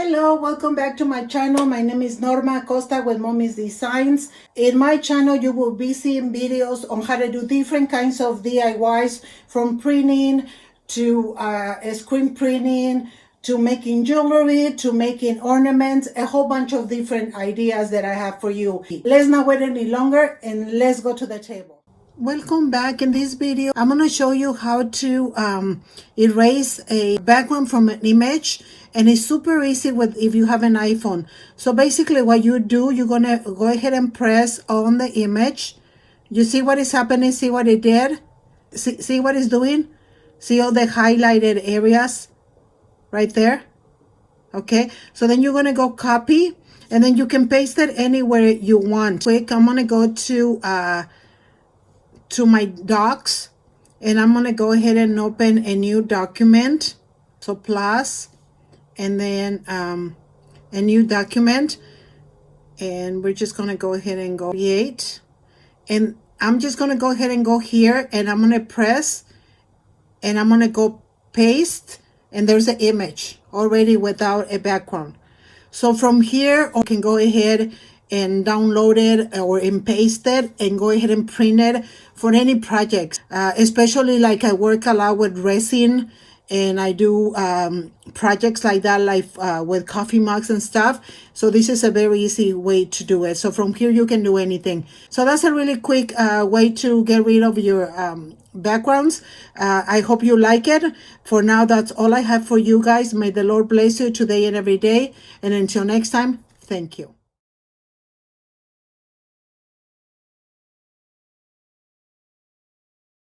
Hello, welcome back to my channel. My name is Norma Costa with Momis Designs. In my channel, you will be seeing videos on how to do different kinds of DIYs, from printing to screen printing, to making jewelry, to making ornaments, a whole bunch of different ideas that I have for you. Let's not wait any longer and let's go to the table. Welcome back. In this video, I'm going to show you how to erase a background from an image, and it's super easy if you have an iPhone. So basically what you do, you're going to go ahead and press on the image. You see what is happening? See what it did? See what it's doing? See all the highlighted areas right there? Okay, so then you're going to go copy, and then you can paste it anywhere you want. Quick, I'm going to go to my docs, and I'm going to go ahead and open a new document. So plus, and then a new document, and we're just going to go ahead and go create, and I'm just going to go ahead and go here, and I'm going to press, and I'm going to go paste, and there's an image already without a background. So from here, I can go ahead and download it or paste it and go ahead and print it for any projects. Especially like I work a lot with resin, and I do projects like that, like with coffee mugs and stuff. So this is a very easy way to do it. So from here you can do anything. So that's a really quick way to get rid of your backgrounds. I hope you like it. For now, that's all I have for you guys. May the Lord bless you today and every day. And until next time, thank you.